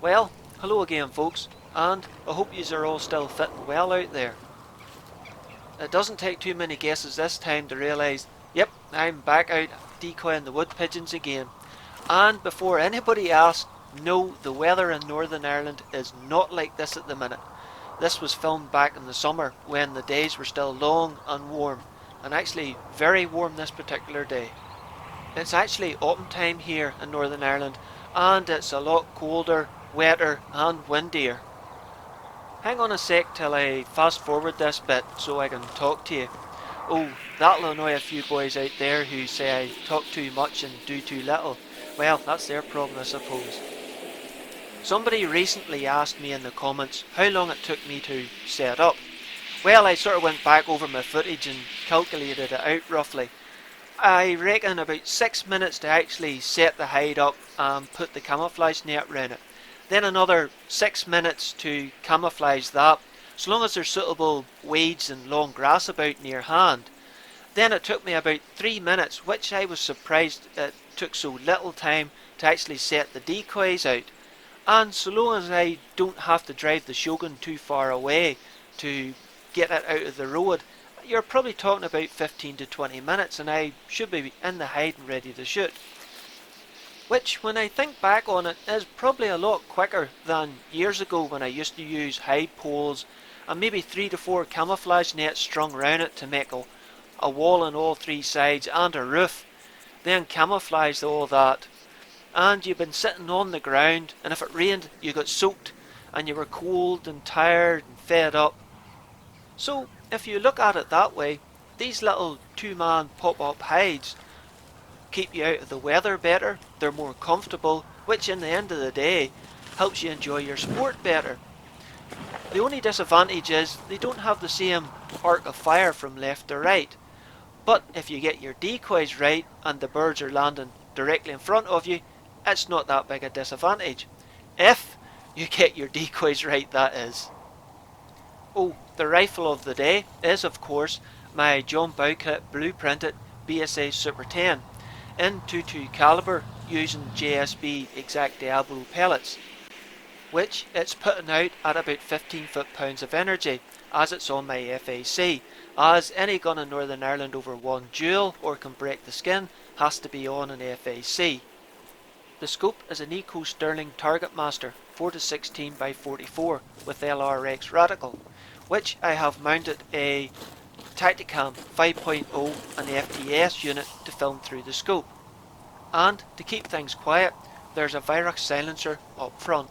Well, hello again folks, and I hope yous are all still fit and well out there. It doesn't take too many guesses this time to realise, yep, I'm back out decoying the wood pigeons again. And before anybody asks, no, the weather in Northern Ireland is not like this at the minute. This was filmed back in the summer when the days were still long and warm, and actually very warm this particular day. It's actually autumn time here in Northern Ireland, and it's a lot colder, wetter and windier. Hang on a sec till I fast forward this bit so I can talk to you. Oh, that'll annoy a few boys out there who say I talk too much and do too little. Well, that's their problem, I suppose. Somebody recently asked me in the comments how long it took me to set up. Well, I sort of went back over my footage and calculated it out roughly. I reckon about 6 minutes to actually set the hide up and put the camouflage net around it. Then another 6 minutes to camouflage that, so long as there's suitable weeds and long grass about near hand. Then it took me about 3 minutes, which I was surprised it took so little time to actually set the decoys out. And so long as I don't have to drive the Shogun too far away to get it out of the road, you're probably talking about 15 to 20 minutes and I should be in the hide and ready to shoot. Which, when I think back on it, is probably a lot quicker than years ago when I used to use hide poles and maybe 3 to 4 camouflage nets strung around it to make a wall on all 3 sides and a roof. Then camouflage all that. And you've been sitting on the ground, and if it rained you got soaked and you were cold and tired and fed up. So if you look at it that way, these little 2-man pop-up hides keep you out of the weather better, they're more comfortable, which in the end of the day helps you enjoy your sport better. The only disadvantage is they don't have the same arc of fire from left to right. But if you get your decoys right and the birds are landing directly in front of you, it's not that big a disadvantage. If you get your decoys right, that is. Oh, the rifle of the day is of course my John Bowkett blueprinted BSA Super 10 in 22 caliber using JSB exact Diabolo pellets, which it's putting out at about 15 foot-pounds of energy as it's on my FAC, as any gun in Northern Ireland over 1 joule or can break the skin has to be on an FAC. The scope is a Nikko Stirling Targetmaster 4-16 by 44 with LRX reticle, which I have mounted a Tactacam 5.0 and FTS unit to film through the scope. And to keep things quiet, there's a Virox silencer up front.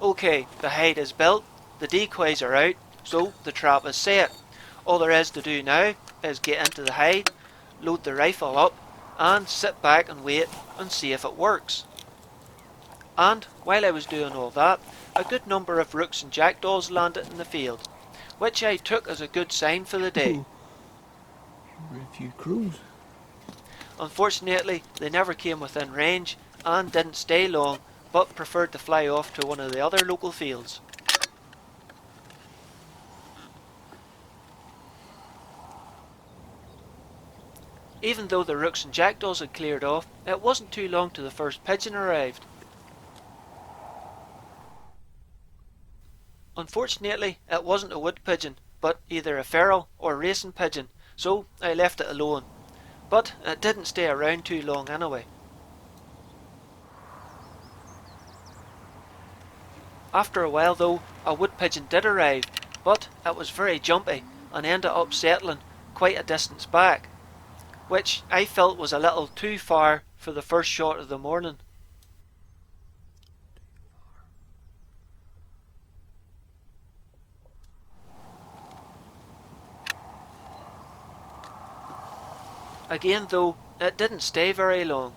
Okay, the hide is built, the decoys are out, so the trap is set. All there is to do now is get into the hide, load the rifle up, and sit back and wait and see if it works. And while I was doing all that, a good number of rooks and jackdaws landed in the field, which I took as a good sign for the day. A few crows. Unfortunately, they never came within range and didn't stay long, but preferred to fly off to one of the other local fields. Even though the rooks and jackdaws had cleared off, it wasn't too long till the first pigeon arrived. Unfortunately, it wasn't a wood pigeon, but either a feral or racing pigeon, so I left it alone. But it didn't stay around too long anyway. After a while though, a wood pigeon did arrive, but it was very jumpy and ended up settling quite a distance back, which I felt was a little too far for the first shot of the morning. Again though, it didn't stay very long.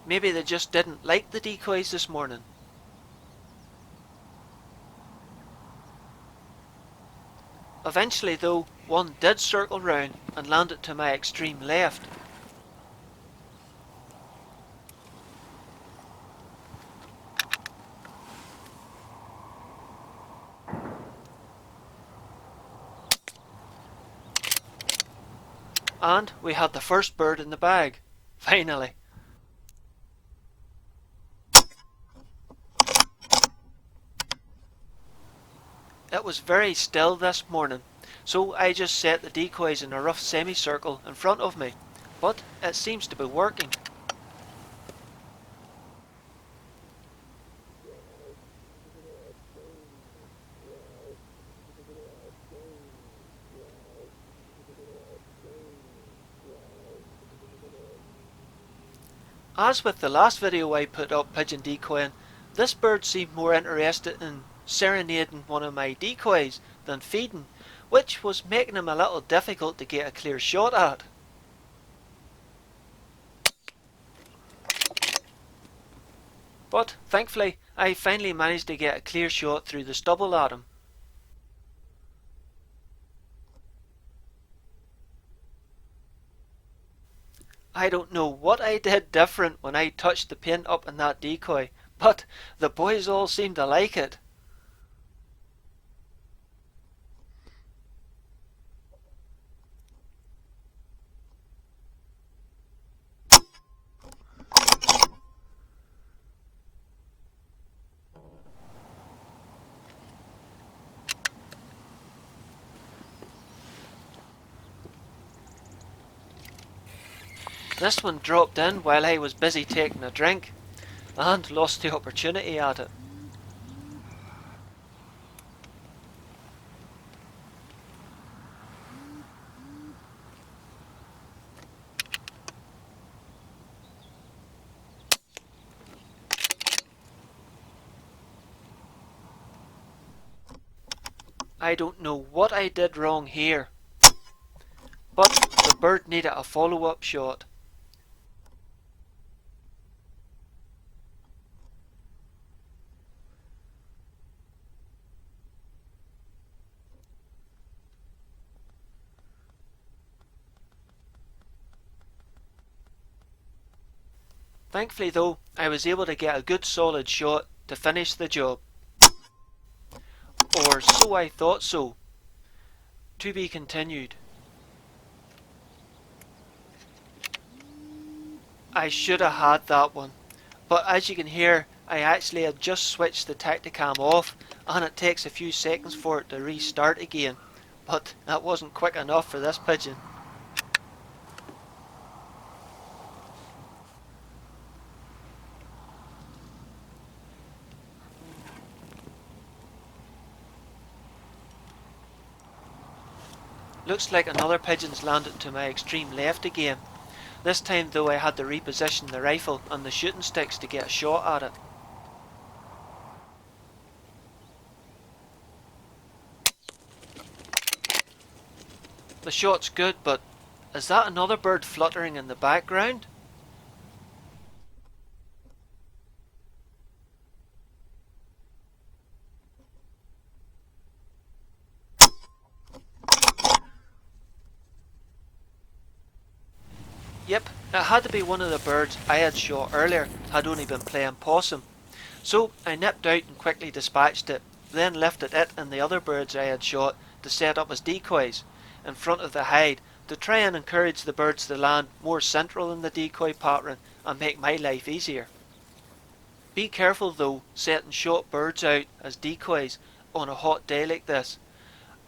Maybe they just didn't like the decoys this morning. Eventually though, one did circle round and landed to my extreme left. And we had the first bird in the bag. Finally. It was very still this morning, so I just set the decoys in a rough semicircle in front of me, but it seems to be working. As with the last video I put up pigeon decoying, this bird seemed more interested in serenading one of my decoys than feeding, which was making him a little difficult to get a clear shot at. But thankfully I finally managed to get a clear shot through the stubble at him. I don't know what I did different when I touched the paint up in that decoy, but the boys all seemed to like it. This one dropped in while I was busy taking a drink, and lost the opportunity at it. I don't know what I did wrong here, but the bird needed a follow-up shot. Thankfully though, I was able to get a good solid shot to finish the job. Or so I thought so. To be continued. I should have had that one, but as you can hear, I actually had just switched the Tactacam off, and it takes a few seconds for it to restart again, but that wasn't quick enough for this pigeon. Looks like another pigeon's landed to my extreme left again. This time though I had to reposition the rifle and the shooting sticks to get a shot at it. The shot's good, but is that another bird fluttering in the background? Yep, it had to be one of the birds I had shot earlier had only been playing possum. So I nipped out and quickly dispatched it, then lifted it and the other birds I had shot to set up as decoys in front of the hide to try and encourage the birds to land more central in the decoy pattern and make my life easier. Be careful though setting short birds out as decoys on a hot day like this,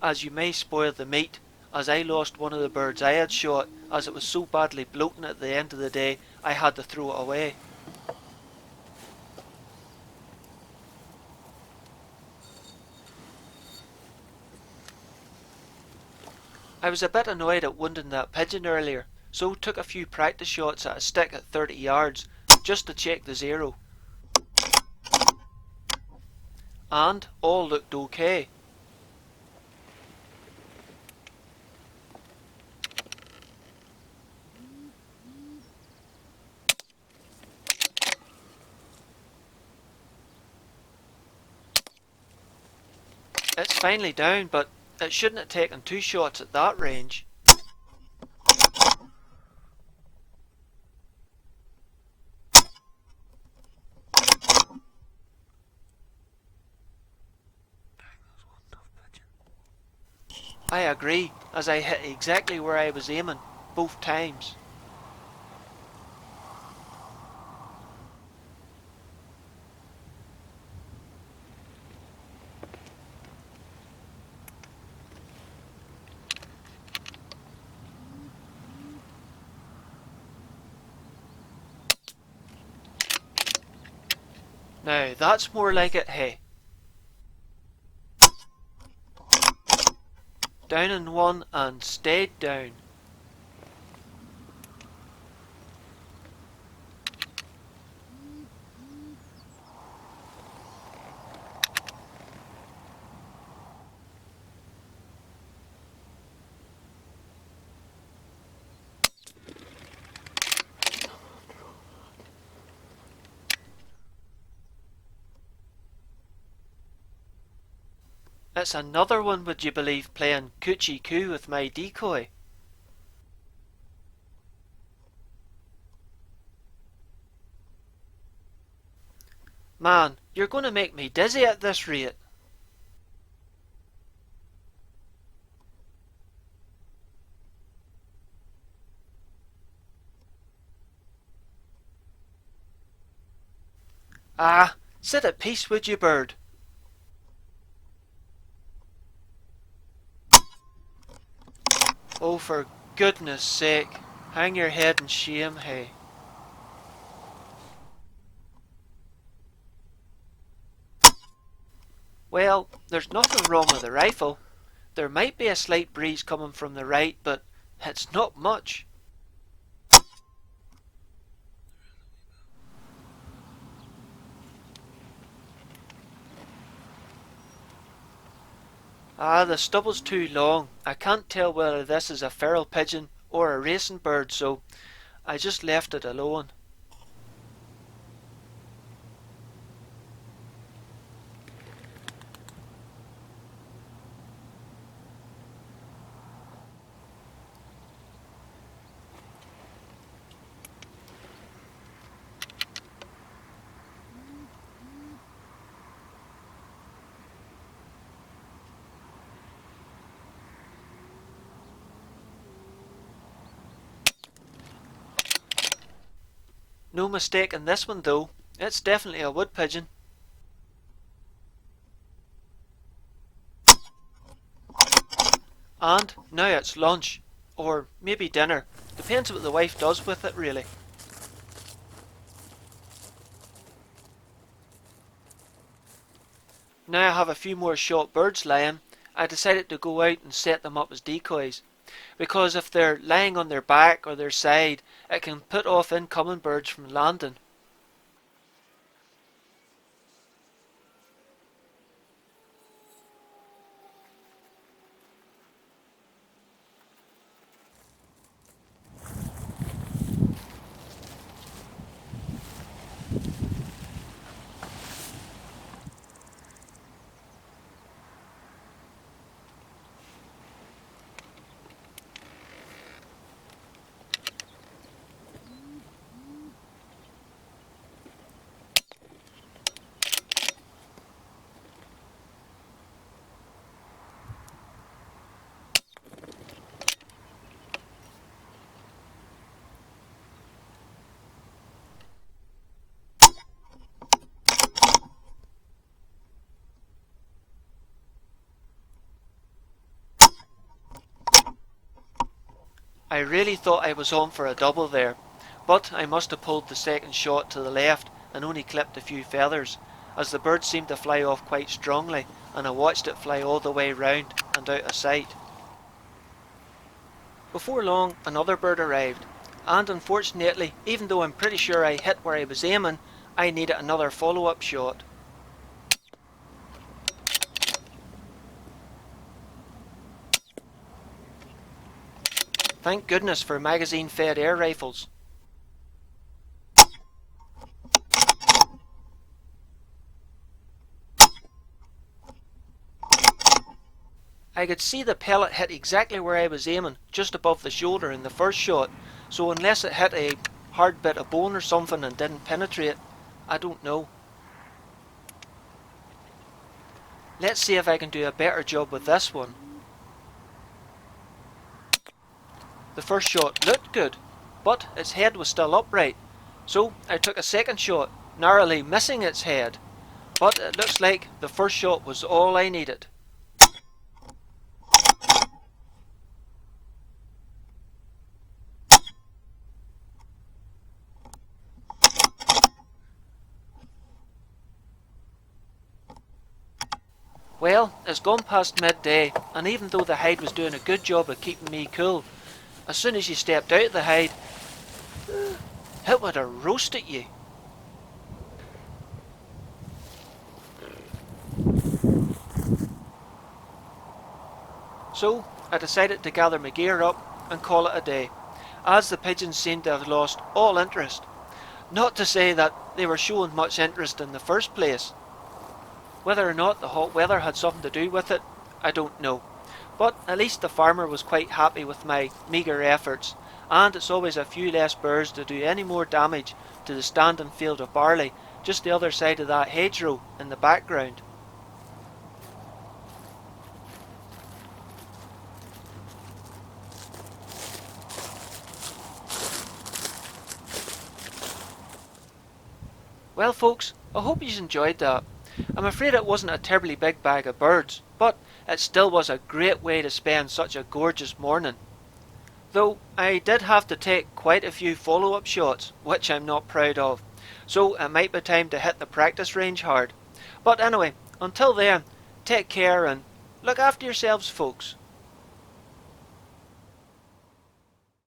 as you may spoil the meat, as I lost one of the birds I had shot as it was so badly bloating at the end of the day I had to throw it away. I was a bit annoyed at wounding that pigeon earlier, so took a few practice shots at a stick at 30 yards just to check the zero. And all looked okay. It's finally down, but it shouldn't have taken 2 shots at that range. I agree, as I hit exactly where I was aiming, both times. Now that's more like it, hey. Down in one and stayed down. It's another one, would you believe, playing coochie coo with my decoy. Man, you're going to make me dizzy at this rate. Ah, sit at peace, would you, bird? Oh, for goodness sake, hang your head in shame, hey. Well, there's nothing wrong with the rifle. There might be a slight breeze coming from the right, but it's not much. Ah, the stubble's too long. I can't tell whether this is a feral pigeon or a racing bird, so I just left it alone. No mistake in this one though, it's definitely a wood pigeon. And now it's lunch, or maybe dinner, depends what the wife does with it really. Now I have a few more shot birds lying, I decided to go out and set them up as decoys, because if they're lying on their back or their side, it can put off incoming birds from landing. I really thought I was on for a double there, but I must have pulled the second shot to the left and only clipped a few feathers, as the bird seemed to fly off quite strongly, and I watched it fly all the way round and out of sight. Before long, another bird arrived, and unfortunately, even though I'm pretty sure I hit where I was aiming, I needed another follow-up shot. Thank goodness for magazine-fed air rifles. I could see the pellet hit exactly where I was aiming, just above the shoulder in the first shot, so unless it hit a hard bit of bone or something and didn't penetrate, I don't know. Let's see if I can do a better job with this one. The first shot looked good, but its head was still upright, so I took a second shot, narrowly missing its head, but it looks like the first shot was all I needed. Well, it's gone past midday, and even though the hide was doing a good job of keeping me cool, as soon as you stepped out of the hide, it would have roasted you. So I decided to gather my gear up and call it a day, as the pigeons seemed to have lost all interest. Not to say that they were showing much interest in the first place. Whether or not the hot weather had something to do with it, I don't know. But at least the farmer was quite happy with my meagre efforts, and it's always a few less birds to do any more damage to the standing field of barley just the other side of that hedgerow in the background. Well folks, I hope you enjoyed that. I'm afraid it wasn't a terribly big bag of birds, but it still was a great way to spend such a gorgeous morning. Though I did have to take quite a few follow-up shots, which I'm not proud of, so it might be time to hit the practice range hard. But anyway, until then, take care and look after yourselves folks.